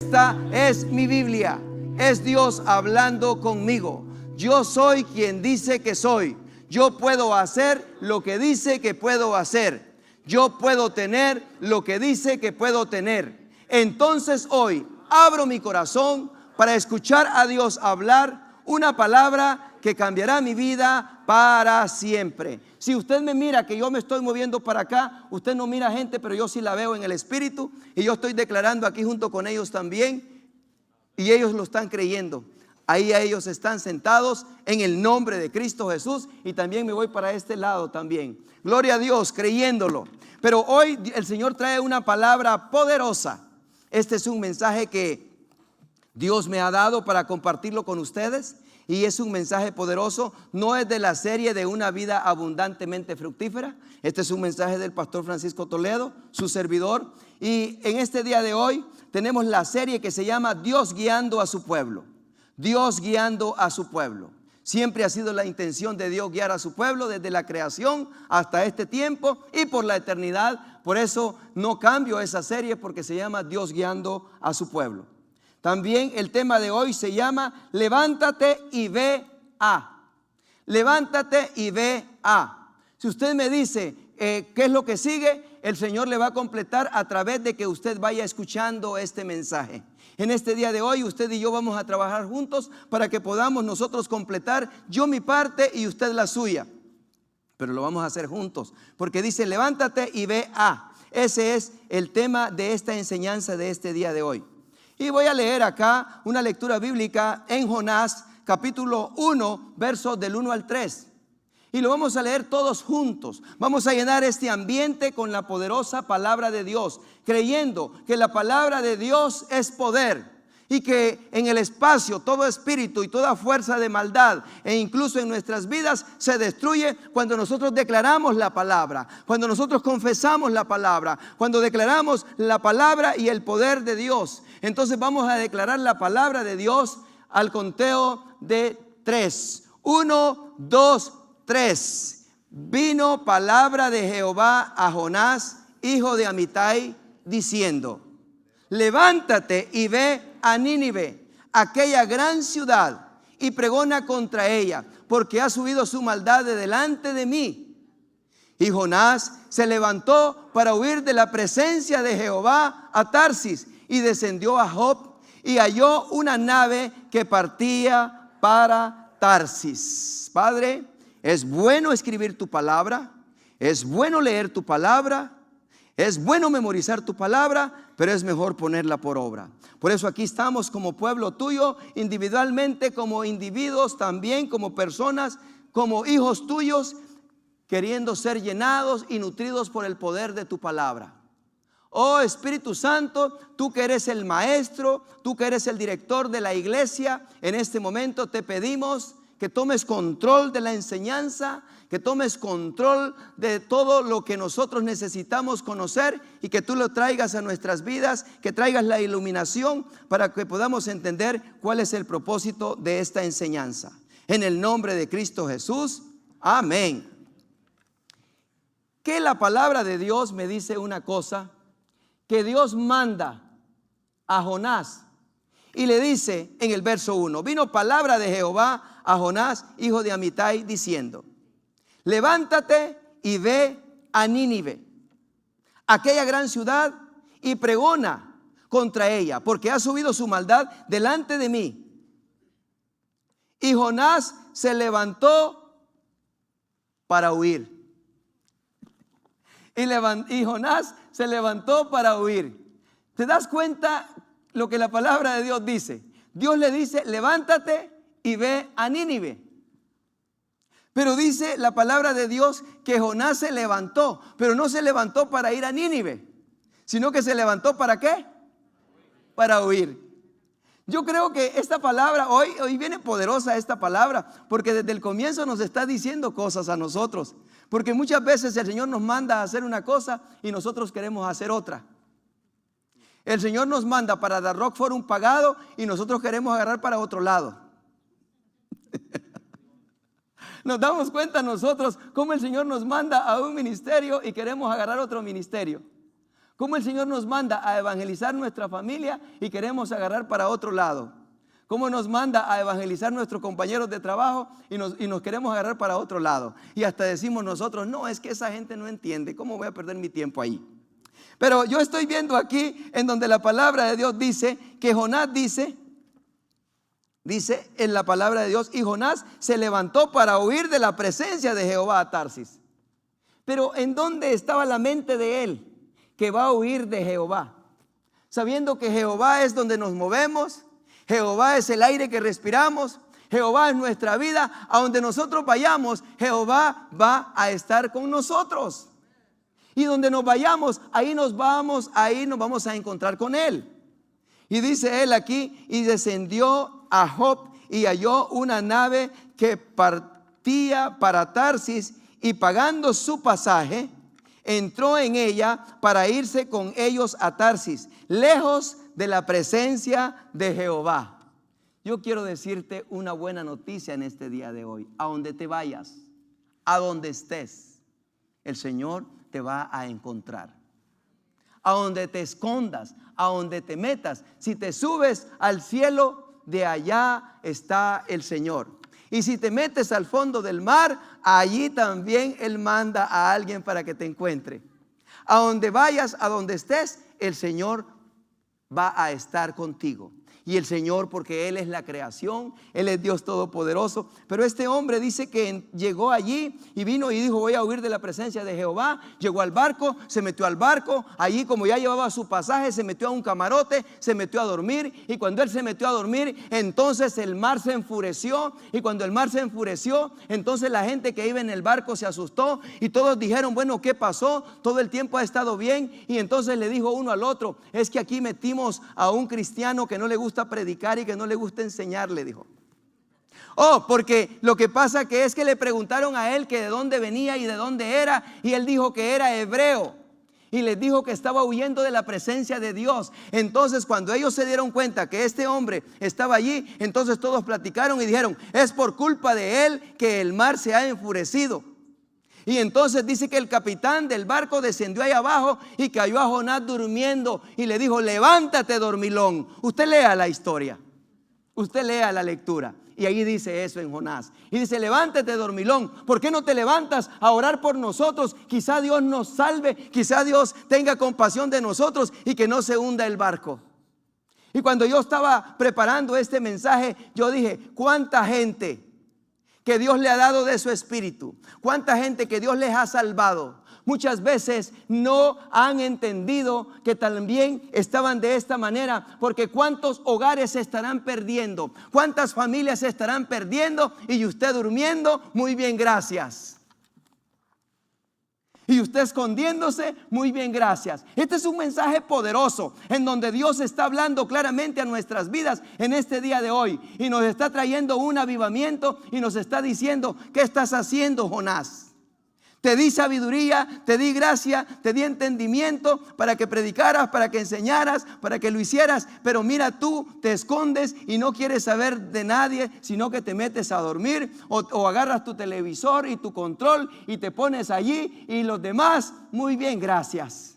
Esta es mi Biblia, es Dios hablando conmigo. Yo soy quien dice que soy. Yo puedo hacer lo que dice que puedo hacer. Yo puedo tener lo que dice que puedo tener. Entonces hoy abro mi corazón para escuchar a Dios hablar una palabra que cambiará mi vida para siempre. Si usted me mira que yo me estoy moviendo para acá, usted no mira gente, pero yo sí la veo en el espíritu, y yo estoy declarando aquí junto con ellos también, y ellos lo están creyendo. Ahí ellos están sentados en el nombre de Cristo Jesús, y también me voy para este lado también. Gloria a Dios, creyéndolo. Pero hoy el Señor trae una palabra poderosa. Este es un mensaje que Dios me ha dado para compartirlo con ustedes. Y es un mensaje poderoso. No es de la serie de una vida abundantemente fructífera. Este es un mensaje del pastor Francisco Toledo, su servidor. Y en este día de hoy tenemos la serie que se llama Dios guiando a su pueblo. Dios guiando a su pueblo. Siempre ha sido la intención de Dios guiar a su pueblo desde la creación hasta este tiempo y por la eternidad. Por eso no cambio esa serie, porque se llama Dios guiando a su pueblo. También el tema de hoy se llama levántate y ve a. Levántate y ve a. Si usted me dice qué es lo que sigue, el Señor le va a completar a través de que usted vaya escuchando este mensaje. En este día de hoy usted y yo vamos a trabajar juntos para que podamos nosotros completar, yo mi parte y usted la suya. Pero lo vamos a hacer juntos, porque dice levántate y ve a. Ese es el tema de esta enseñanza de este día de hoy. Y voy a leer acá una lectura bíblica en Jonás, capítulo 1, versos del 1 al 3. Y lo vamos a leer todos juntos. Vamos a llenar este ambiente con la poderosa palabra de Dios, creyendo que la palabra de Dios es poder. Y que en el espacio todo espíritu y toda fuerza de maldad, e incluso en nuestras vidas, se destruye cuando nosotros declaramos la palabra, cuando nosotros confesamos la palabra, cuando declaramos la palabra y el poder de Dios. Entonces vamos a declarar la palabra de Dios al conteo de 3. 1, 2, 3. Vino palabra de Jehová a Jonás, hijo de Amitai, diciendo: levántate y ve a Nínive, aquella gran ciudad, y pregona contra ella, porque ha subido su maldad de delante de mí. Y Jonás se levantó para huir de la presencia de Jehová a Tarsis, y descendió a Job, y halló una nave que partía para Tarsis. Padre, es bueno escribir tu palabra, es bueno leer tu palabra, es bueno memorizar tu palabra, pero es mejor ponerla por obra. Por eso aquí estamos como pueblo tuyo, individualmente, como individuos, también como personas, como hijos tuyos, queriendo ser llenados y nutridos por el poder de tu palabra. Oh Espíritu Santo, tú que eres el maestro, tú que eres el director de la iglesia, en este momento te pedimos que tomes control de la enseñanza, que tomes control de todo lo que nosotros necesitamos conocer, y que tú lo traigas a nuestras vidas, que traigas la iluminación para que podamos entender cuál es el propósito de esta enseñanza. En el nombre de Cristo Jesús, amén. Que la palabra de Dios me dice una cosa, que Dios manda a Jonás y le dice en el verso 1, vino palabra de Jehová a Jonás, hijo de Amitai, diciendo: levántate y ve a Nínive, aquella gran ciudad, y pregona contra ella, porque ha subido su maldad delante de mí. Y Jonás se levantó para huir. Y Jonás se levantó para huir. ¿Te das cuenta lo que la palabra de Dios dice? Dios le dice: levántate y ve a Nínive. Pero dice la palabra de Dios que Jonás se levantó, pero no se levantó para ir a Nínive, sino que se levantó ¿para qué? Para huir. Yo creo que esta palabra, hoy viene poderosa esta palabra, porque desde el comienzo nos está diciendo cosas a nosotros. Porque muchas veces el Señor nos manda a hacer una cosa y nosotros queremos hacer otra. El Señor nos manda para dar Rockford un pagado y nosotros queremos agarrar para otro lado. Nos damos cuenta nosotros cómo el Señor nos manda a un ministerio y queremos agarrar otro ministerio. ¿Cómo el Señor nos manda a evangelizar nuestra familia y queremos agarrar para otro lado? ¿Cómo nos manda a evangelizar nuestros compañeros de trabajo y nos queremos agarrar para otro lado? Y hasta decimos nosotros, no, es que esa gente no entiende, ¿cómo voy a perder mi tiempo ahí? Pero yo estoy viendo aquí en donde la palabra de Dios dice que Jonás dice en la palabra de Dios, y Jonás se levantó para huir de la presencia de Jehová a Tarsis. Pero ¿en dónde estaba la mente de él? Que va a huir de Jehová, sabiendo que Jehová es donde nos movemos, Jehová es el aire que respiramos, Jehová es nuestra vida. A donde nosotros vayamos, Jehová va a estar con nosotros. Y donde nos vayamos, ahí nos vamos a encontrar con él. Y dice él aquí, y descendió a Job y halló una nave que partía para Tarsis, y pagando su pasaje, entró en ella para irse con ellos a Tarsis, lejos de la presencia de Jehová. Yo quiero decirte una buena noticia en este día de hoy. A donde te vayas, a donde estés, el Señor te va a encontrar. A donde te escondas, a donde te metas, si te subes al cielo, de allá está el Señor. Y si te metes al fondo del mar, allí también Él manda a alguien para que te encuentre. A donde vayas, a donde estés, el Señor va a estar contigo. Y el Señor, porque Él es la creación, Él es Dios todopoderoso. Pero este hombre dice que llegó allí y vino y dijo, voy a huir de la presencia de Jehová. Llegó al barco, se metió al barco. Allí, como ya llevaba su pasaje, se metió a un camarote, se metió a dormir. Y cuando él se metió a dormir, entonces el mar se enfureció. Y cuando el mar se enfureció, entonces la gente que iba en el barco se asustó. Y todos dijeron, bueno, ¿qué pasó? Todo el tiempo ha estado bien. Y entonces le dijo uno al otro, es que aquí metimos a un cristiano que no le gusta predicar y que no le gusta enseñar, le dijo. Oh, porque lo que pasa que es que le preguntaron a él que de dónde venía y de dónde era, y él dijo que era hebreo, y les dijo que estaba huyendo de la presencia de Dios. Entonces cuando ellos se dieron cuenta que este hombre estaba allí, entonces todos platicaron y dijeron, es por culpa de él que el mar se ha enfurecido. Y entonces dice que el capitán del barco descendió ahí abajo y cayó a Jonás durmiendo y le dijo, levántate, dormilón. Usted lea la historia, usted lea la lectura, y ahí dice eso en Jonás. Y dice, levántate, dormilón, ¿por qué no te levantas a orar por nosotros? Quizá Dios nos salve, quizá Dios tenga compasión de nosotros y que no se hunda el barco. Y cuando yo estaba preparando este mensaje, yo dije, ¿cuánta gente que Dios le ha dado de su espíritu? ¿Cuánta gente que Dios les ha salvado? Muchas veces no han entendido que también estaban de esta manera, porque cuántos hogares se estarán perdiendo, cuántas familias se estarán perdiendo, y usted durmiendo, muy bien, gracias. Y usted escondiéndose, muy bien, gracias. Este es un mensaje poderoso en donde Dios está hablando claramente a nuestras vidas en este día de hoy. Y nos está trayendo un avivamiento y nos está diciendo, ¿qué estás haciendo, Jonás? Te di sabiduría, te di gracia, te di entendimiento para que predicaras, para que enseñaras, para que lo hicieras. Pero mira, tú te escondes y no quieres saber de nadie, sino que te metes a dormir o agarras tu televisor y tu control y te pones allí, y los demás, muy bien, gracias.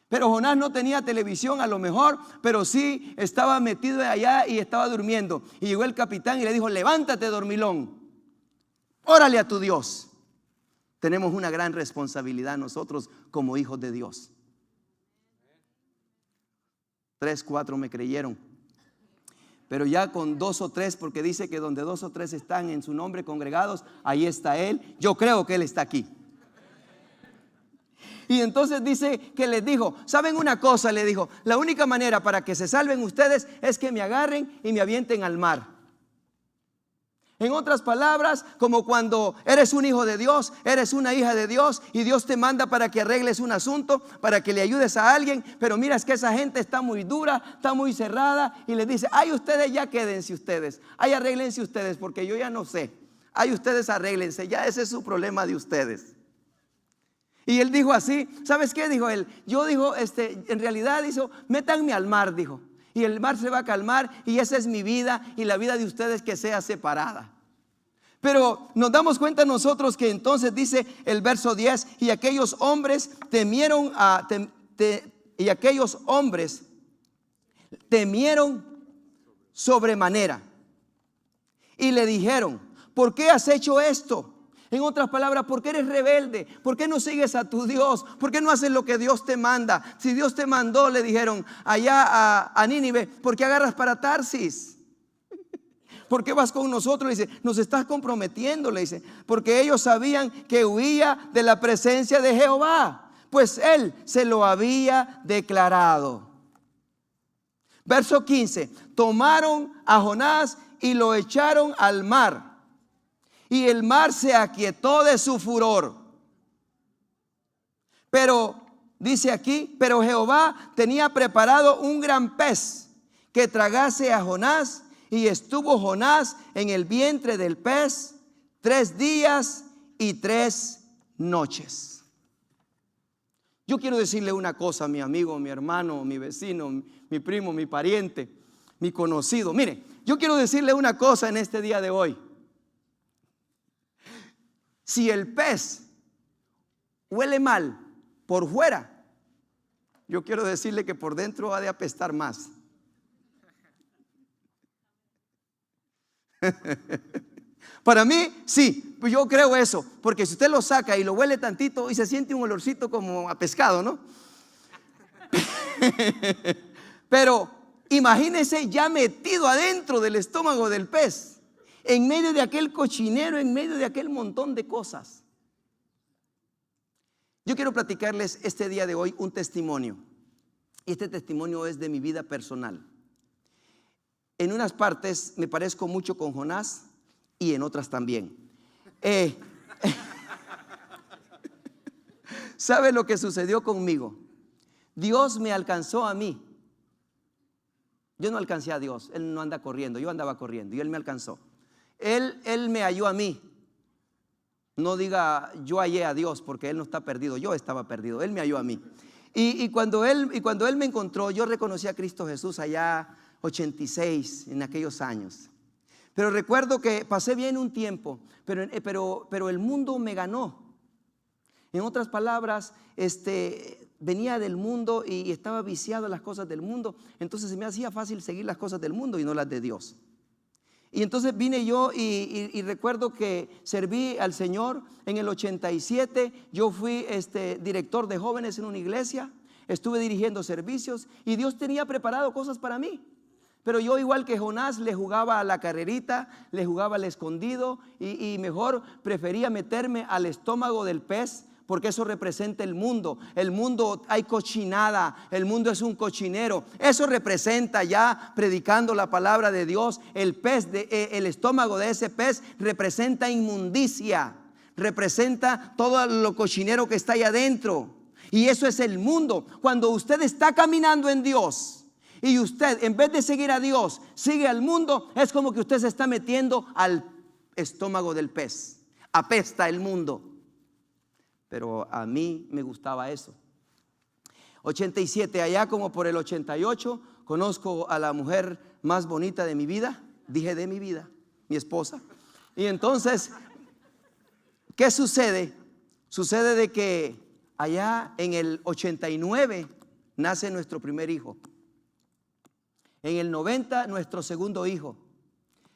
Pero Jonás no tenía televisión a lo mejor, pero sí estaba metido allá y estaba durmiendo. Y llegó el capitán y le dijo, levántate, dormilón, órale a tu Dios. Tenemos una gran responsabilidad nosotros como hijos de Dios. 3, 4 me creyeron. Pero ya con 2 o 3, porque dice que donde 2 o 3 están en su nombre congregados, ahí está Él. Yo creo que Él está aquí. Y entonces dice que les dijo, ¿saben una cosa? Le dijo, la única manera para que se salven ustedes es que me agarren y me avienten al mar. En otras palabras, como cuando eres un hijo de Dios, eres una hija de Dios, y Dios te manda para que arregles un asunto, para que le ayudes a alguien, pero miras que esa gente está muy dura, está muy cerrada, y le dice, ay, ustedes ya quédense ustedes, ay, arréglense ustedes, porque yo ya no sé, ay, ustedes arréglense, ya ese es su problema de ustedes. Y él dijo así, ¿sabes qué? Dijo él, yo dijo, en realidad dijo, métanme al mar, dijo. Y el mar se va a calmar, y esa es mi vida, y la vida de ustedes que sea separada. Pero nos damos cuenta nosotros que entonces dice el verso 10, y aquellos hombres temieron y aquellos hombres temieron sobremanera y le dijeron: ¿por qué has hecho esto? En otras palabras, ¿por qué eres rebelde? ¿Por qué no sigues a tu Dios? ¿Por qué no haces lo que Dios te manda? Si Dios te mandó, le dijeron, allá a Nínive, ¿por qué agarras para Tarsis? ¿Por qué vas con nosotros? Le dice, nos estás comprometiendo, le dice, porque ellos sabían que huía de la presencia de Jehová, pues él se lo había declarado. Verso 15, tomaron a Jonás y lo echaron al mar, y el mar se aquietó de su furor. Pero, dice aquí, pero Jehová tenía preparado un gran pez que tragase a Jonás, y estuvo Jonás en el vientre del pez 3 días y 3 noches. Yo quiero decirle una cosa, mi amigo, mi hermano, mi vecino, mi primo, mi pariente, mi conocido. Mire, yo quiero decirle una cosa en este día de hoy. Si el pez huele mal por fuera, yo quiero decirle que por dentro ha de apestar más. Para mí, sí, pues yo creo eso, porque si usted lo saca y lo huele tantito y se siente un olorcito como a pescado, ¿no? Pero imagínese ya metido adentro del estómago del pez, en medio de aquel cochinero, en medio de aquel montón de cosas. Yo quiero platicarles este día de hoy un testimonio. Y este testimonio es de mi vida personal. En unas partes me parezco mucho con Jonás y en otras también. ¿Sabe lo que sucedió conmigo? Dios me alcanzó a mí. Yo no alcancé a Dios, Él no anda corriendo, yo andaba corriendo y Él me alcanzó. Él me halló a mí. No diga yo hallé a Dios, porque Él no está perdido, yo estaba perdido, Él me halló a mí. Y cuando Él me encontró, yo reconocí a Cristo Jesús allá 86, en aquellos años. Pero recuerdo que pasé bien un tiempo, pero el mundo me ganó. En otras palabras, venía del mundo y estaba viciado en las cosas del mundo. Entonces se me hacía fácil seguir las cosas del mundo y no las de Dios. Y entonces vine yo y recuerdo que serví al Señor en el 87. Yo fui director de jóvenes en una iglesia. Estuve dirigiendo servicios y Dios tenía preparado cosas para mí. Pero yo, igual que Jonás, le jugaba a la carrerita, le jugaba al escondido y mejor prefería meterme al estómago del pez, porque eso representa el mundo. El mundo hay cochinada, el mundo es un cochinero. Eso representa, ya predicando la palabra de Dios, el pez, el estómago de ese pez representa inmundicia, representa todo lo cochinero que está ahí adentro. Y eso es el mundo. Cuando usted está caminando en Dios y usted, en vez de seguir a Dios, sigue al mundo, es como que usted se está metiendo al estómago del pez. Apesta el mundo. Pero a mí me gustaba eso. 87, allá como por el 88, conozco a la mujer más bonita de mi vida. Dije de mi vida, mi esposa. Y entonces, ¿qué sucede? Sucede de que allá en el 89 nace nuestro primer hijo. En el 90 nuestro segundo hijo.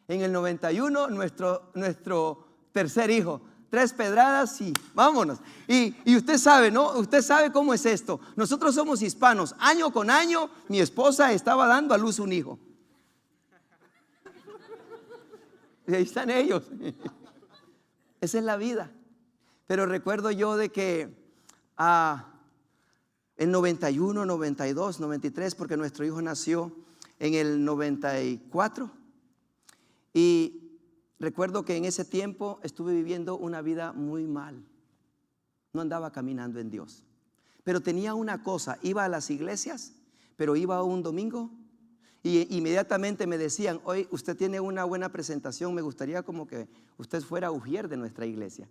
En el 91 nuestro tercer hijo. 3 pedradas y vámonos. Y usted sabe, ¿no? Usted sabe cómo es esto. Nosotros somos hispanos. Año con año mi esposa estaba dando a luz un hijo. Y ahí están ellos. Esa es la vida. Pero recuerdo yo de que en 91, 92, 93, porque nuestro hijo nació en el 94. Y recuerdo que en ese tiempo estuve viviendo una vida muy mal. No andaba caminando en Dios. Pero tenía una cosa, iba a las iglesias, pero iba un domingo y inmediatamente me decían: hoy usted tiene una buena presentación, me gustaría como que usted fuera ujier de nuestra iglesia.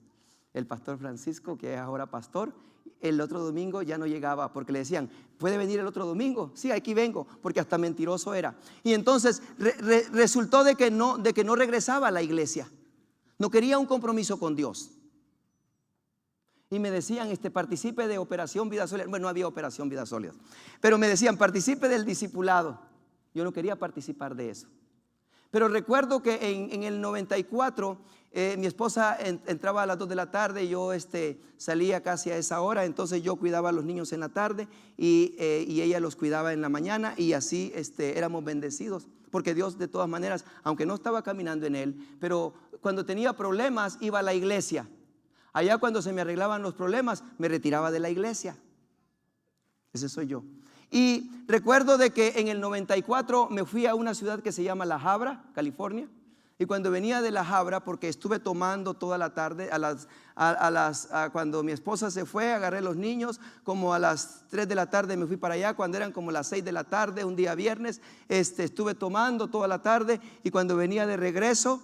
El pastor Francisco, que es ahora pastor, el otro domingo ya no llegaba, porque le decían: ¿puede venir el otro domingo? Sí, aquí vengo, porque hasta mentiroso era. Y entonces resultó de que no regresaba a la iglesia. No quería un compromiso con Dios. Y me decían, participe de Operación Vida Sólida. Bueno, no había Operación Vida Sólida, pero me decían, participe del discipulado. Yo no quería participar de eso. Pero recuerdo que en el 94 mi esposa entraba a las 2 de la tarde y yo salía casi a esa hora. Entonces yo cuidaba a los niños en la tarde y ella los cuidaba en la mañana, y así éramos bendecidos, porque Dios de todas maneras, aunque no estaba caminando en él, pero cuando tenía problemas iba a la iglesia. Allá cuando se me arreglaban los problemas me retiraba de la iglesia. Ese soy yo. Y recuerdo de que en el 94 me fui a una ciudad que se llama La Habra, California. Y cuando venía de La Habra, porque estuve tomando toda la tarde, cuando mi esposa se fue, agarré los niños, como a las 3 de la tarde me fui para allá. Cuando eran como las 6 de la tarde, un día viernes, estuve tomando toda la tarde. Y cuando venía de regreso,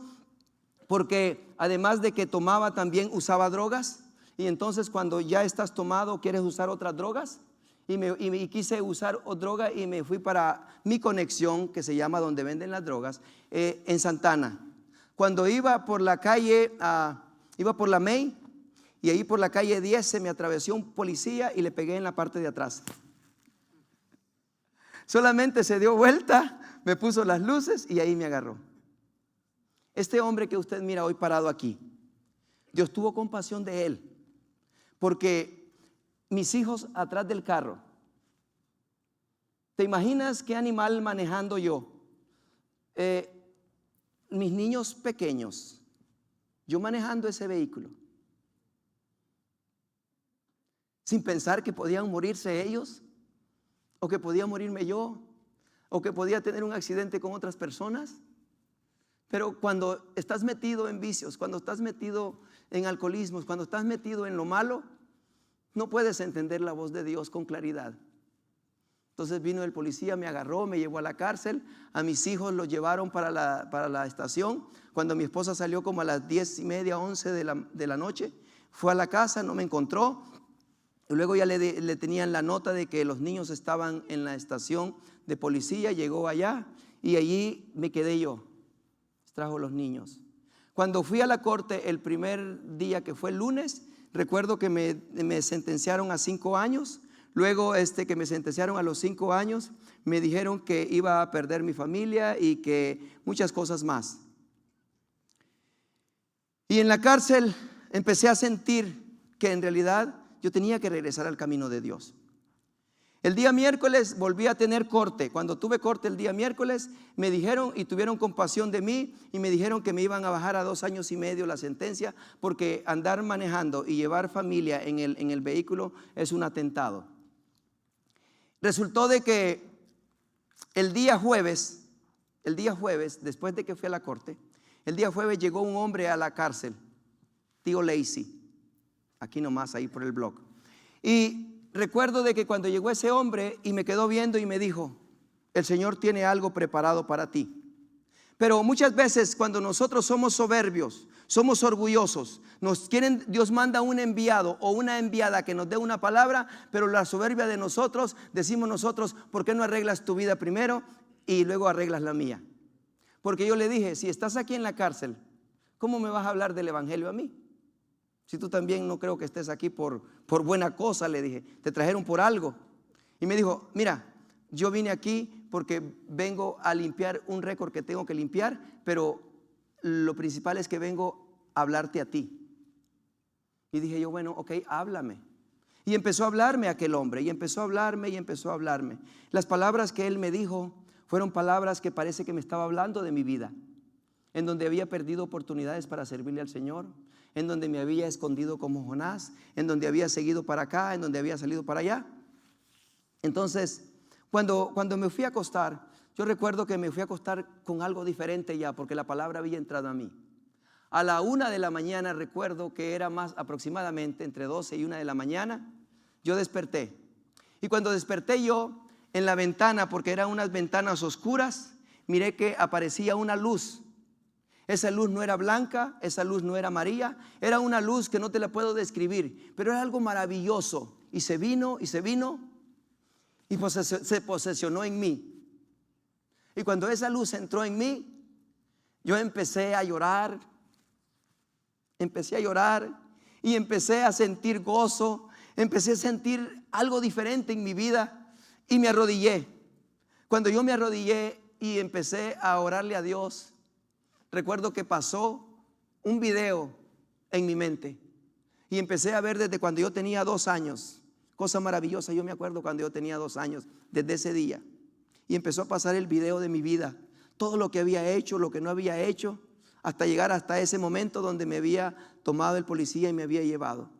porque además de que tomaba, también usaba drogas. Y entonces cuando ya estás tomado, ¿quieres usar otras drogas? Y quise usar droga y me fui para mi conexión, que se llama donde venden las drogas, en Santana. Cuando iba por la calle, iba por la May, y ahí por la calle 10 se me atravesó un policía y le pegué en la parte de atrás. Solamente se dio vuelta, me puso las luces y ahí me agarró. Este hombre que usted mira hoy parado aquí, Dios tuvo compasión de él, porque mis hijos atrás del carro. ¿Te imaginas qué animal manejando yo? Mis niños pequeños, yo manejando ese vehículo, sin pensar que podían morirse ellos, o que podía morirme yo, o que podía tener un accidente con otras personas. Pero cuando estás metido en vicios, cuando estás metido en alcoholismos, cuando estás metido en lo malo, no puedes entender la voz de Dios con claridad. Entonces vino el policía, me agarró, me llevó a la cárcel. A mis hijos los llevaron para la estación. Cuando mi esposa salió como a las 10:30, 11 de la noche, fue a la casa, no me encontró. Y luego ya le tenían la nota de que los niños estaban en la estación de policía. Llegó allá y allí me quedé yo. Trajo los niños. Cuando fui a la corte el primer día, que fue el lunes, recuerdo que me sentenciaron a 5 años. Luego que me sentenciaron a los 5 años, me dijeron que iba a perder mi familia y que muchas cosas más. Y en la cárcel empecé a sentir que en realidad yo tenía que regresar al camino de Dios. El día miércoles volví a tener corte. Cuando tuve corte el día miércoles, me dijeron y tuvieron compasión de mí y me dijeron que me iban a bajar a 2 años y medio la sentencia, porque andar manejando y llevar familia en el vehículo es un atentado. Resultó de que el día jueves, después de que fui a la corte, el día jueves llegó un hombre a la cárcel, tío Lacey, aquí nomás, ahí por el blog. Y recuerdo de que cuando llegó ese hombre y me quedó viendo y me dijo: el Señor tiene algo preparado para ti. Pero muchas veces cuando nosotros somos soberbios, somos orgullosos, Dios manda un enviado o una enviada que nos dé una palabra, pero la soberbia de nosotros, decimos nosotros: ¿por qué no arreglas tu vida primero y luego arreglas la mía? Porque yo le dije: si estás aquí en la cárcel, ¿cómo me vas a hablar del evangelio a mí? Si tú también no creo que estés aquí por buena cosa, le dije. Te trajeron por algo. Y me dijo: mira, yo vine aquí porque vengo a limpiar un récord que tengo que limpiar, pero lo principal es que vengo a hablarte a ti. Y dije yo: bueno, ok, háblame. Y empezó a hablarme aquel hombre, y empezó a hablarme. Las palabras que él me dijo fueron palabras que parece que me estaba hablando de mi vida, en donde había perdido oportunidades para servirle al Señor, en donde me había escondido como Jonás, en donde había seguido para acá, en donde había salido para allá. Entonces, cuando me fui a acostar, yo recuerdo que me fui a acostar con algo diferente ya, porque la palabra había entrado a mí. A la 1 de la mañana, recuerdo que era más aproximadamente entre 12 y 1 de la mañana, yo desperté. Y cuando desperté yo, en la ventana, porque eran unas ventanas oscuras, miré que aparecía una luz. Esa luz no era blanca, esa luz no era amarilla, era una luz que no te la puedo describir, pero era algo maravilloso. Y se vino y se posesionó en mí. Y cuando esa luz entró en mí, yo empecé a llorar. y empecé a sentir gozo, empecé a sentir algo diferente en mi vida y me arrodillé. Cuando yo me arrodillé y empecé a orarle a Dios, recuerdo que pasó un video en mi mente y empecé a ver desde cuando yo tenía 2 años. Cosa maravillosa, yo me acuerdo cuando yo tenía 2 años, desde ese día. Y empezó a pasar el video de mi vida, todo lo que había hecho, lo que no había hecho, hasta llegar hasta ese momento donde me había tomado el policía y me había llevado.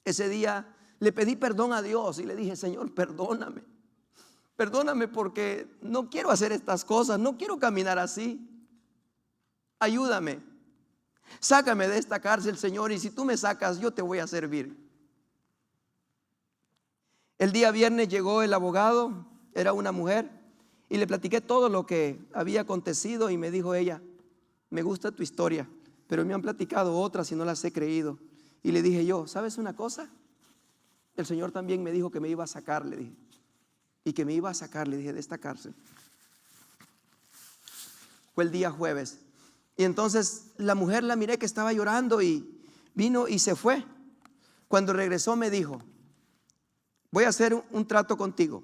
Ese día le pedí perdón a Dios y le dije: Señor, perdóname. Perdóname porque no quiero hacer estas cosas, no quiero caminar así. Ayúdame. Sácame de esta cárcel, Señor, y si tú me sacas, yo te voy a servir. El día viernes llegó el abogado, era una mujer, y le platiqué todo lo que había acontecido y me dijo ella: me gusta tu historia, pero me han platicado otras y no las he creído. Y le dije yo: ¿sabes una cosa? El Señor también me dijo que me iba a sacar, le dije. Y que me iba a sacar, le dije, de esta cárcel. Fue el día jueves. Y entonces la mujer la miré que estaba llorando y vino y se fue. Cuando regresó me dijo: voy a hacer un trato contigo.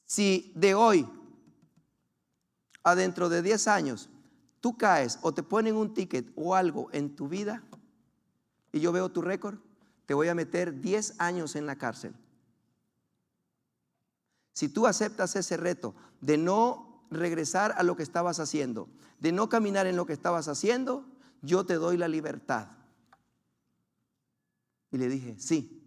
Si de hoy a dentro de 10 años tú caes o te ponen un ticket o algo en tu vida y yo veo tu récord, te voy a meter 10 años en la cárcel. Si tú aceptas ese reto de no regresar a lo que estabas haciendo, de no caminar en lo que estabas haciendo, yo te doy la libertad. Y le dije: sí,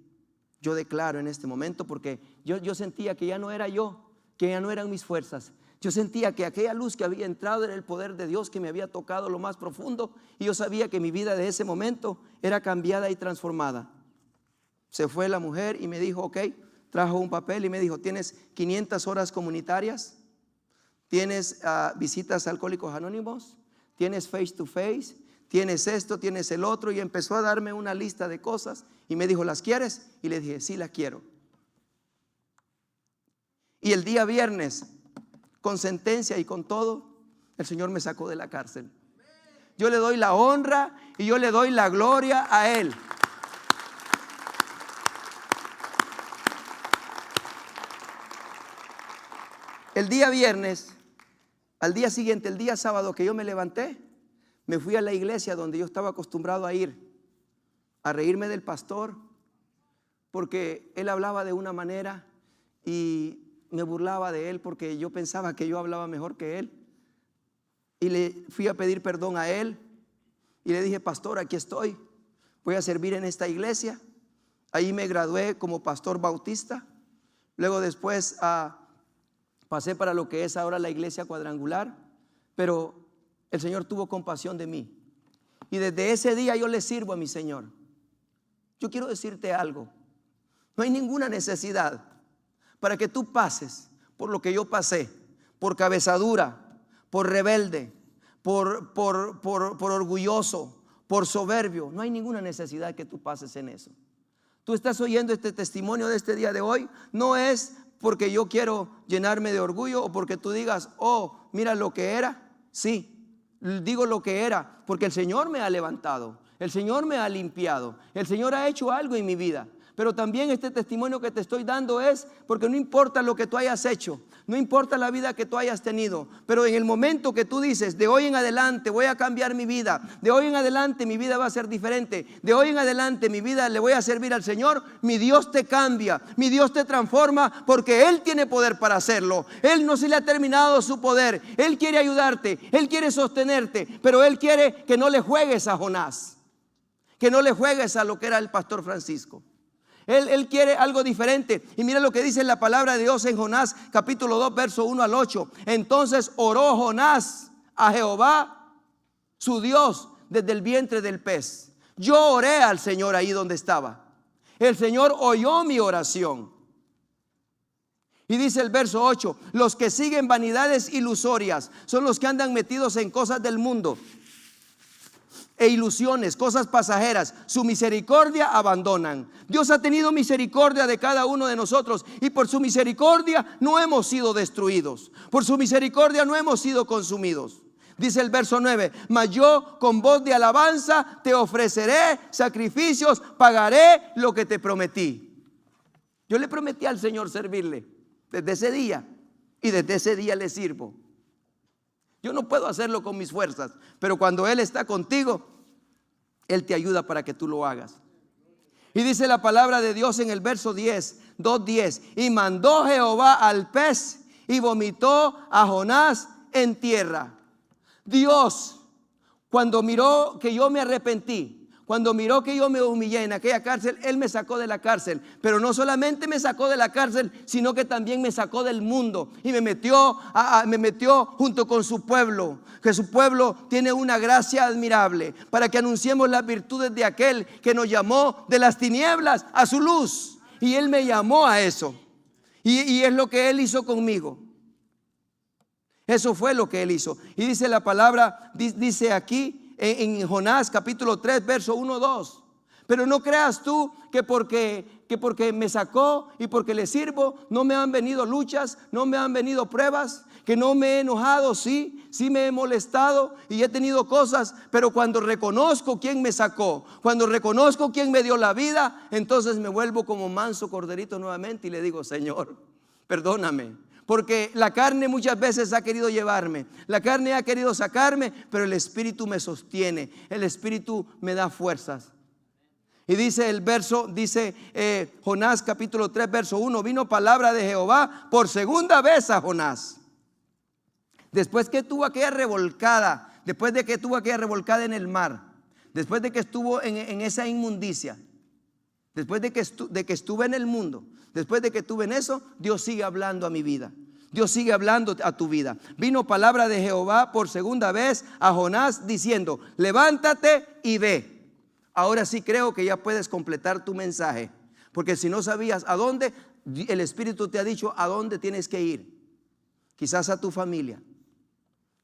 yo declaro en este momento, porque yo sentía que ya no era yo, que ya no eran mis fuerzas. Yo sentía que aquella luz que había entrado era el poder de Dios que me había tocado lo más profundo, y yo sabía que mi vida de ese momento era cambiada y transformada. Se fue la mujer y me dijo: ok. Trajo un papel y me dijo: tienes 500 horas comunitarias, tienes visitas a Alcohólicos Anónimos, tienes face to face, tienes esto, tienes el otro. Y empezó a darme una lista de cosas y me dijo: ¿las quieres? Y le dije: sí, las quiero. Y el día viernes, con sentencia y con todo, el Señor me sacó de la cárcel. Yo le doy la honra y yo le doy la gloria a Él. El día viernes, al día siguiente, el día sábado que yo me levanté, me fui a la iglesia donde yo estaba acostumbrado a ir, a reírme del pastor, porque él hablaba de una manera y me burlaba de él porque yo pensaba que yo hablaba mejor que él. Y le fui a pedir perdón a él y le dije: pastor, aquí estoy, voy a servir en esta iglesia. Ahí me gradué como pastor bautista. Luego después pasé para lo que es ahora la iglesia cuadrangular, pero el Señor tuvo compasión de mí. Y desde ese día yo le sirvo a mi Señor. Yo quiero decirte algo: no hay ninguna necesidad para que tú pases por lo que yo pasé, por cabezadura, por rebelde, por orgulloso, por soberbio. No hay ninguna necesidad que tú pases en eso. Tú estás oyendo este testimonio de este día de hoy, no es porque yo quiero llenarme de orgullo o porque tú digas: oh, mira lo que era. Sí, digo lo que era porque el Señor me ha levantado, el Señor me ha limpiado, el Señor ha hecho algo en mi vida. Pero también este testimonio que te estoy dando es porque no importa lo que tú hayas hecho, no importa la vida que tú hayas tenido, pero en el momento que tú dices: de hoy en adelante voy a cambiar mi vida, de hoy en adelante mi vida va a ser diferente, de hoy en adelante mi vida le voy a servir al Señor, mi Dios te cambia, mi Dios te transforma, porque Él tiene poder para hacerlo. Él no se le ha terminado su poder. Él quiere ayudarte, Él quiere sostenerte, pero Él quiere que no le juegues a Jonás, que no le juegues a lo que era el pastor Francisco. Él quiere algo diferente. Y mira lo que dice la palabra de Dios en Jonás capítulo 2 verso 1 al 8. Entonces oró Jonás a Jehová su Dios desde el vientre del pez. Yo oré al Señor ahí donde estaba. El Señor oyó mi oración. Y dice el verso 8: los que siguen vanidades ilusorias son los que andan metidos en cosas del mundo e ilusiones, cosas pasajeras. Su misericordia abandonan. Dios ha tenido misericordia de cada uno de nosotros, y por su misericordia no hemos sido destruidos, por su misericordia no hemos sido consumidos. Dice el verso 9: mas yo con voz de alabanza te ofreceré sacrificios, pagaré lo que te prometí. Yo le prometí al Señor servirle desde ese día, y desde ese día le sirvo. Yo no puedo hacerlo con mis fuerzas, pero cuando Él está contigo, Él te ayuda para que tú lo hagas. Y dice la palabra de Dios en el verso 2:10: y mandó Jehová al pez y vomitó a Jonás en tierra. Dios, cuando miró que yo me arrepentí, cuando miró que yo me humillé en aquella cárcel, Él me sacó de la cárcel. Pero no solamente me sacó de la cárcel, sino que también me sacó del mundo y me metió junto con su pueblo. Que su pueblo tiene una gracia admirable para que anunciemos las virtudes de aquel que nos llamó de las tinieblas a su luz. Y Él me llamó a eso. Y es lo que Él hizo conmigo. Eso fue lo que Él hizo. Y dice la palabra, dice aquí en Jonás capítulo 3 verso 1-2: pero no creas tú que porque me sacó y porque le sirvo, no me han venido luchas, no me han venido pruebas, que no me he enojado. Sí me he molestado y he tenido cosas, pero cuando reconozco quién me sacó, cuando reconozco quién me dio la vida, entonces me vuelvo como manso corderito nuevamente y le digo: Señor, perdóname. Porque la carne muchas veces ha querido llevarme, la carne ha querido sacarme, pero el Espíritu me sostiene, el Espíritu me da fuerzas. Y dice el verso, Jonás capítulo 3 verso 1: vino palabra de Jehová por segunda vez a Jonás. Después que tuvo aquella revolcada, después de que tuvo aquella revolcada en el mar, después de que estuvo en esa inmundicia, después de que estuve en el mundo, después de que estuve en eso, Dios sigue hablando a mi vida. Dios sigue hablando a tu vida. Vino palabra de Jehová por segunda vez a Jonás diciendo: levántate y ve. Ahora sí creo que ya puedes completar tu mensaje, porque si no sabías a dónde, el Espíritu te ha dicho a dónde tienes que ir. Quizás a tu familia,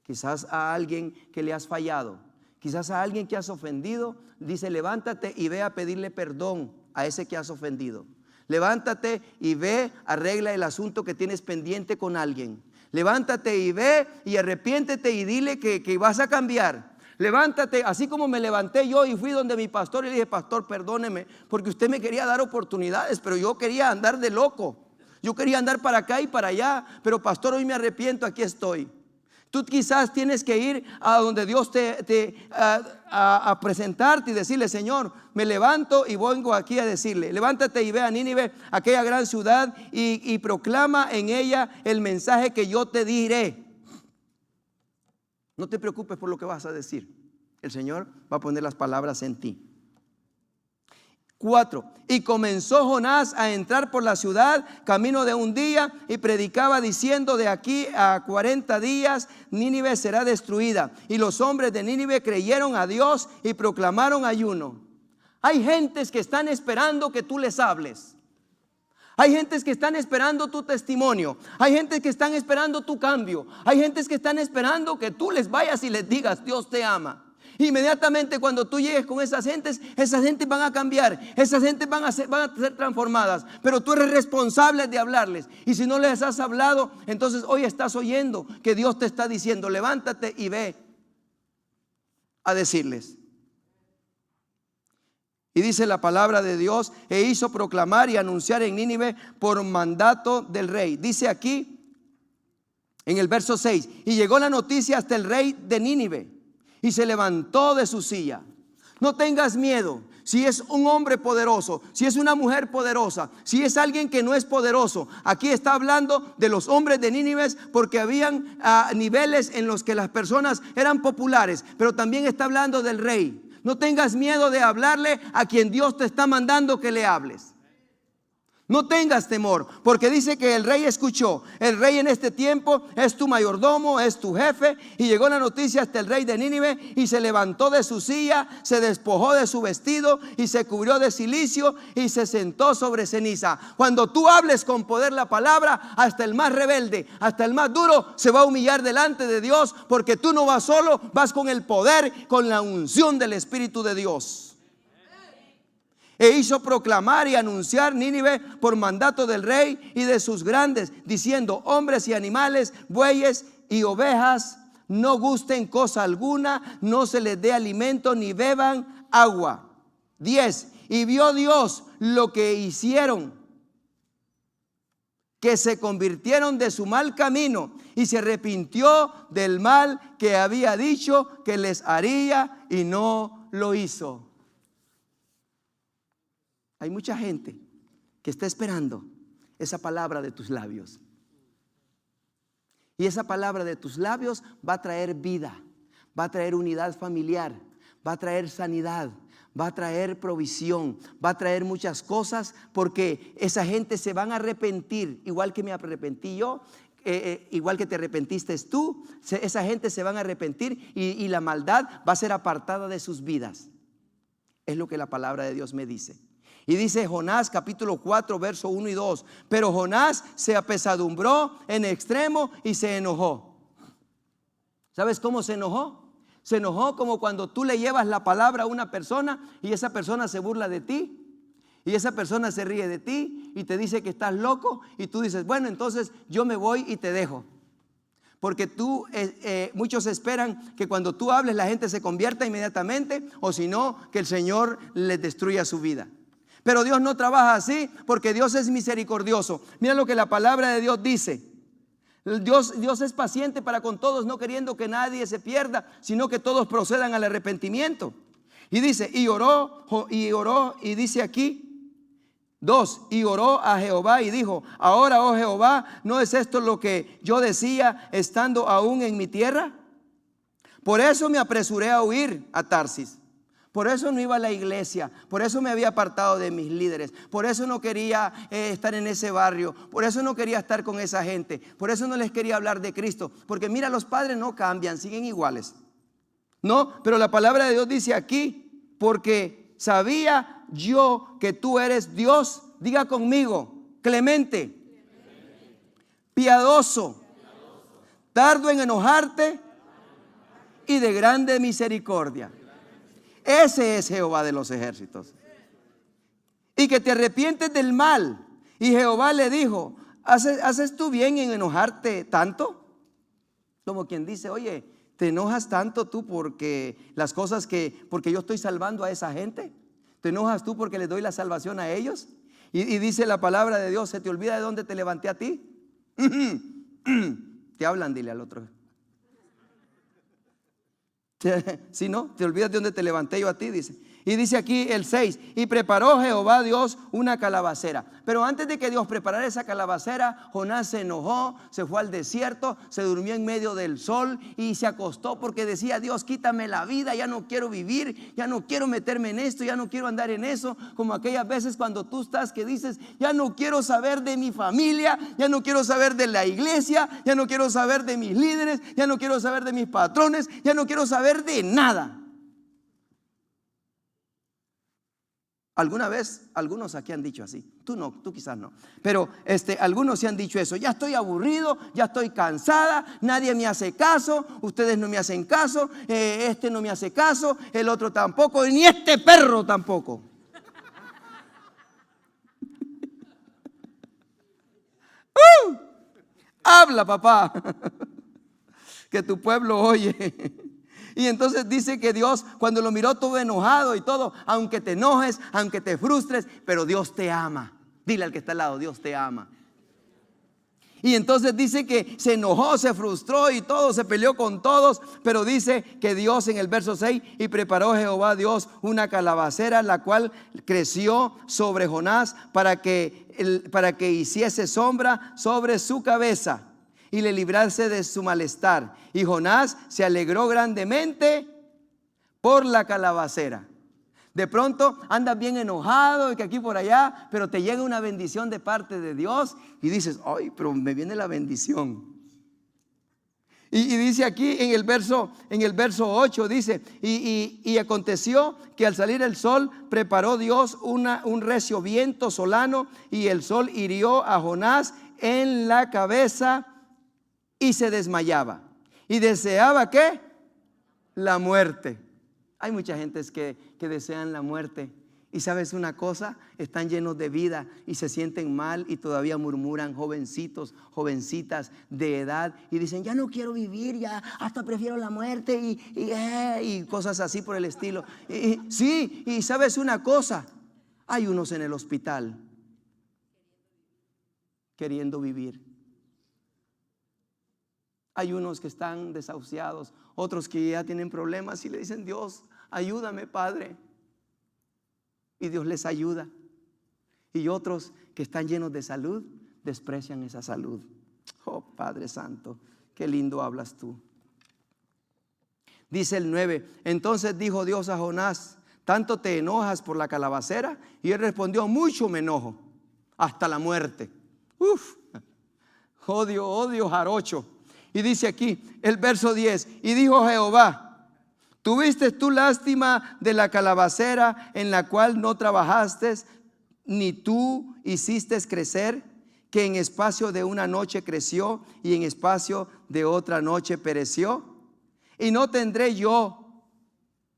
quizás a alguien que le has fallado, quizás a alguien que has ofendido. Dice: levántate y ve a pedirle perdón a ese que has ofendido. Levántate y ve, arregla el asunto que tienes pendiente con alguien. Levántate y ve y arrepiéntete y dile que vas a cambiar. Levántate, así como me levanté yo y fui donde mi pastor y le dije: pastor, perdóneme, porque usted me quería dar oportunidades, pero yo quería andar de loco. Yo quería andar para acá y para allá, pero pastor, hoy me arrepiento, aquí estoy. Tú quizás tienes que ir a donde Dios a presentarte y decirle: Señor, me levanto y vengo aquí a decirle. Levántate y ve a Nínive, aquella gran ciudad, y proclama en ella el mensaje que yo te diré. No te preocupes por lo que vas a decir. El Señor va a poner las palabras en ti. 4. Y comenzó Jonás a entrar por la ciudad camino de un día y predicaba diciendo: de aquí a 40 días Nínive será destruida. Y los hombres de Nínive creyeron a Dios y proclamaron ayuno. Hay gentes que están esperando que tú les hables. Hay gentes que están esperando tu testimonio. Hay gentes que están esperando tu cambio. Hay gentes que están esperando que tú les vayas y les digas: Dios te ama. Inmediatamente cuando tú llegues con esas gentes van a cambiar, esas gentes van a ser transformadas, pero tú eres responsable de hablarles. Y si no les has hablado, entonces hoy estás oyendo que Dios te está diciendo: levántate y ve a decirles. Y dice la palabra de Dios: e hizo proclamar y anunciar en Nínive por mandato del rey. Dice aquí en el verso 6: y llegó la noticia hasta el rey de Nínive y se levantó de su silla. No tengas miedo. Si es un hombre poderoso, si es una mujer poderosa, si es alguien que no es poderoso. Aquí está hablando de los hombres de Nínive, porque habían niveles en los que las personas eran populares, pero también está hablando del rey. No tengas miedo de hablarle a quien Dios te está mandando que le hables. No tengas temor, porque dice que el rey escuchó. El rey en este tiempo es tu mayordomo, es tu jefe. Y llegó la noticia hasta el rey de Nínive y se levantó de su silla, se despojó de su vestido y se cubrió de cilicio y se sentó sobre ceniza. Cuando tú hables con poder la palabra, hasta el más rebelde, hasta el más duro se va a humillar delante de Dios, porque tú no vas solo, vas con el poder, con la unción del Espíritu de Dios. E hizo proclamar y anunciar Nínive por mandato del rey y de sus grandes, diciendo: hombres y animales, bueyes y ovejas, no gusten cosa alguna, no se les dé alimento ni beban agua. 10. Y vio Dios lo que hicieron, que se convirtieron de su mal camino y se arrepintió del mal que había dicho que les haría y no lo hizo. Hay mucha gente que está esperando esa palabra de tus labios. Y esa palabra de tus labios va a traer vida, va a traer unidad familiar, va a traer sanidad, va a traer provisión, va a traer muchas cosas, porque esa gente se van a arrepentir, igual que me arrepentí yo, igual que te arrepentiste tú. Esa gente se van a arrepentir y la maldad va a ser apartada de sus vidas. Es lo que la palabra de Dios me dice. Y dice Jonás capítulo 4 verso 1 y 2. Pero Jonás se apesadumbró en extremo y se enojó. ¿Sabes cómo se enojó? Se enojó como cuando tú le llevas la palabra a una persona y esa persona se burla de ti. Y esa persona se ríe de ti y te dice que estás loco. Y tú dices, bueno, entonces yo me voy y te dejo. Porque muchos esperan que cuando tú hables la gente se convierta inmediatamente, o si no, que el Señor les destruya su vida. Pero Dios no trabaja así, porque Dios es misericordioso. Mira lo que la palabra de Dios dice. Dios es paciente para con todos, no queriendo que nadie se pierda, sino que todos procedan al arrepentimiento. Y dice, y oró, y dice aquí, 2, y oró a Jehová y dijo, ahora, oh Jehová, ¿no es esto lo que yo decía estando aún en mi tierra? Por eso me apresuré a huir a Tarsis. Por eso no iba a la iglesia, por eso me había apartado de mis líderes, por eso no quería estar en ese barrio, por eso no quería estar con esa gente, por eso no les quería hablar de Cristo, porque mira, los padres no cambian, siguen iguales. No, pero la palabra de Dios dice aquí, porque sabía yo que tú eres Dios, diga conmigo, clemente, piadoso, tardo en enojarte y de grande misericordia. Ese es Jehová de los ejércitos. Y que te arrepientes del mal. Y Jehová le dijo, ¿haces tú bien en enojarte tanto? Como quien dice, oye, ¿te enojas tanto tú porque las cosas porque yo estoy salvando a esa gente? ¿Te enojas tú porque les doy la salvación a ellos? Y dice la palabra de Dios, ¿se te olvida de dónde te levanté a ti? Te hablan, dile al otro. Si no, te olvidas de dónde te levanté yo a ti, dice. Y dice aquí el 6, y preparó Jehová Dios una calabacera. Pero antes de que Dios preparara esa calabacera, Jonás se enojó, se fue al desierto, se durmió en medio del sol y se acostó porque decía, Dios, quítame la vida, ya no quiero vivir, ya no quiero meterme en esto, ya no quiero andar en eso. Como aquellas veces cuando tú estás que dices, ya no quiero saber de mi familia, ya no quiero saber de la iglesia, ya no quiero saber de mis líderes, ya no quiero saber de mis patrones, ya no quiero saber de nada. Alguna vez, algunos aquí han dicho así. Tú no, tú quizás no. Pero algunos se han dicho eso. Ya estoy aburrido, ya estoy cansada, nadie me hace caso, ustedes no me hacen caso, este no me hace caso, el otro tampoco, ni este perro tampoco. Habla, papá, que tu pueblo oye. Y entonces dice que Dios, cuando lo miró todo enojado y todo, aunque te enojes, aunque te frustres, pero Dios te ama. Dile al que está al lado, Dios te ama. Y entonces dice que se enojó, se frustró y todo, se peleó con todos. Pero dice que Dios en el verso 6, y preparó Jehová Dios una calabacera, la cual creció sobre Jonás para que hiciese sombra sobre su cabeza y le librase de su malestar. Y Jonás se alegró grandemente por la calabacera. De pronto andas bien enojado y que aquí por allá, pero te llega una bendición de parte de Dios y dices, ay, pero me viene la bendición. Y dice aquí en el verso 8, dice, y aconteció que al salir el sol preparó Dios un recio viento solano, y el sol hirió a Jonás en la cabeza y se desmayaba. Y deseaba ¿qué? La muerte. Hay mucha gente que desean la muerte Y sabes una cosa, están llenos de vida y se sienten mal y todavía murmuran, jovencitos, jovencitas de edad, y dicen, ya no quiero vivir, ya hasta prefiero la muerte y cosas así por el estilo. Sí, y sabes una cosa, hay unos en el hospital queriendo vivir. Hay unos que están desahuciados, otros que ya tienen problemas y le dicen, Dios, ayúdame, Padre. Y Dios les ayuda. Y otros que están llenos de salud desprecian esa salud. Oh, Padre Santo, qué lindo hablas tú. Dice el 9: entonces dijo Dios a Jonás, ¿tanto te enojas por la calabacera? Y él respondió, mucho me enojo, hasta la muerte. Odio jarocho. Y dice aquí el verso 10: y dijo Jehová, ¿tuviste tú lástima de la calabacera en la cual no trabajaste, ni tú hiciste crecer, que en espacio de una noche creció y en espacio de otra noche pereció? Y no tendré yo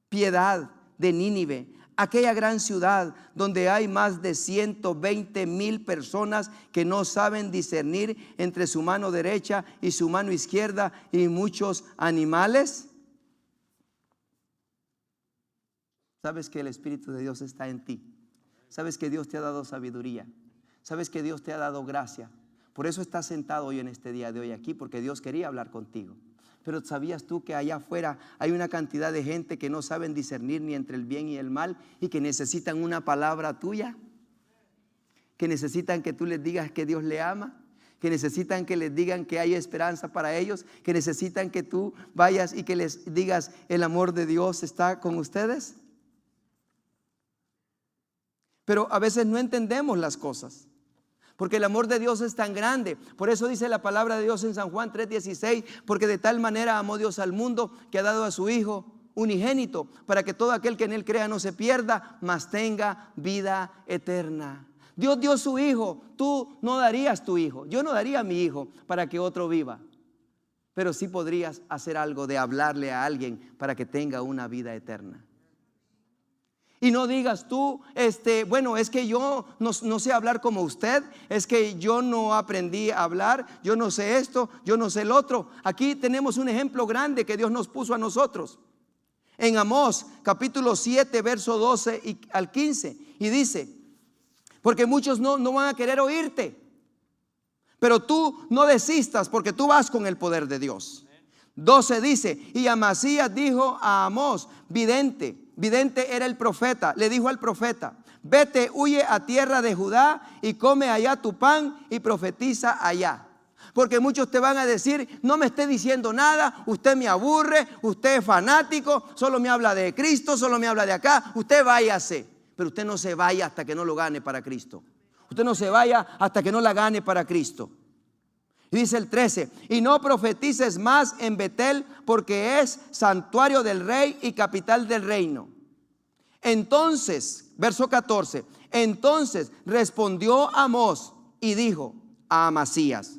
piedad de Nínive, aquella gran ciudad donde hay más de 120,000 personas que no saben discernir entre su mano derecha y su mano izquierda, y muchos animales. Sabes que el Espíritu de Dios está en ti. Sabes que Dios te ha dado sabiduría. Sabes que Dios te ha dado gracia. Por eso estás sentado hoy en este día de hoy aquí, porque Dios quería hablar contigo. Pero ¿sabías tú que allá afuera hay una cantidad de gente que no saben discernir ni entre el bien y el mal, y que necesitan una palabra tuya? Que necesitan que tú les digas que Dios le ama, que necesitan que les digan que hay esperanza para ellos, que necesitan que tú vayas y que les digas el amor de Dios está con ustedes. Pero a veces no entendemos las cosas, porque el amor de Dios es tan grande. Por eso dice la palabra de Dios en San Juan 3:16, porque de tal manera amó Dios al mundo que ha dado a su Hijo unigénito, para que todo aquel que en él crea no se pierda, mas tenga vida eterna. Dios dio su Hijo. Tú no darías tu hijo, yo no daría mi hijo para que otro viva, pero sí podrías hacer algo de hablarle a alguien para que tenga una vida eterna. Y no digas tú, bueno, es que yo no sé hablar como usted, es que yo no aprendí a hablar, yo no sé esto, yo no sé el otro. Aquí tenemos un ejemplo grande que Dios nos puso a nosotros. En Amós capítulo 7 verso 12 al 15, y dice, porque muchos no van a querer oírte, pero tú no desistas, porque tú vas con el poder de Dios. 12 dice, y Amasías dijo a Amós, vidente era el profeta, le dijo al profeta, vete, huye a tierra de Judá y come allá tu pan y profetiza allá. Porque muchos te van a decir, no me esté diciendo nada, usted me aburre, usted es fanático, solo me habla de Cristo, solo me habla de acá, usted váyase. Pero usted no se vaya hasta que no lo gane para Cristo. Usted no se vaya hasta que no la gane para Cristo. Y dice el 13, y no profetices más en Betel, porque es santuario del rey y capital del reino. Entonces, verso 14, entonces respondió Amós y dijo a Amasías,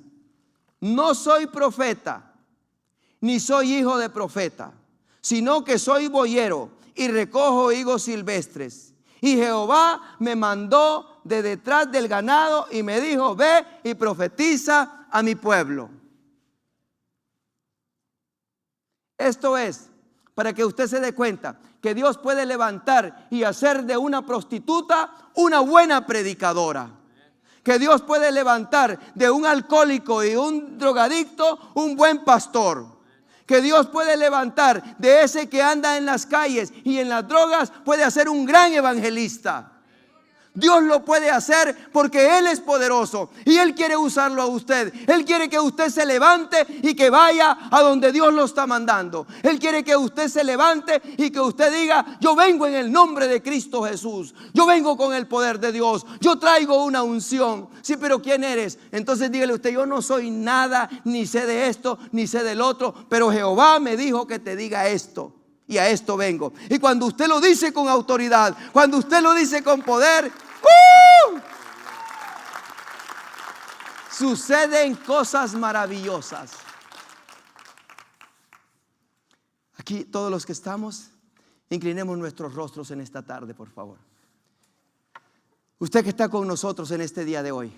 no soy profeta, ni soy hijo de profeta, sino que soy boyero y recojo higos silvestres. Y Jehová me mandó de detrás del ganado y me dijo, ve y profetiza a mi pueblo. Esto es para que usted se dé cuenta que Dios puede levantar y hacer de una prostituta una buena predicadora. Que Dios puede levantar de un alcohólico y un drogadicto un buen pastor. Que Dios puede levantar de ese que anda en las calles y en las drogas, puede hacer un gran evangelista. Dios lo puede hacer porque Él es poderoso y Él quiere usarlo a usted. Él quiere que usted se levante y que vaya a donde Dios lo está mandando. Él quiere que usted se levante y que usted diga, yo vengo en el nombre de Cristo Jesús. Yo vengo con el poder de Dios. Yo traigo una unción. Sí, pero ¿quién eres? Entonces dígale usted, yo no soy nada, ni sé de esto, ni sé del otro, pero Jehová me dijo que te diga esto. Y a esto vengo. Y cuando usted lo dice con autoridad, cuando usted lo dice con poder, suceden cosas maravillosas. Aquí todos los que estamos, inclinemos nuestros rostros en esta tarde, por favor. Usted que está con nosotros en este día de hoy,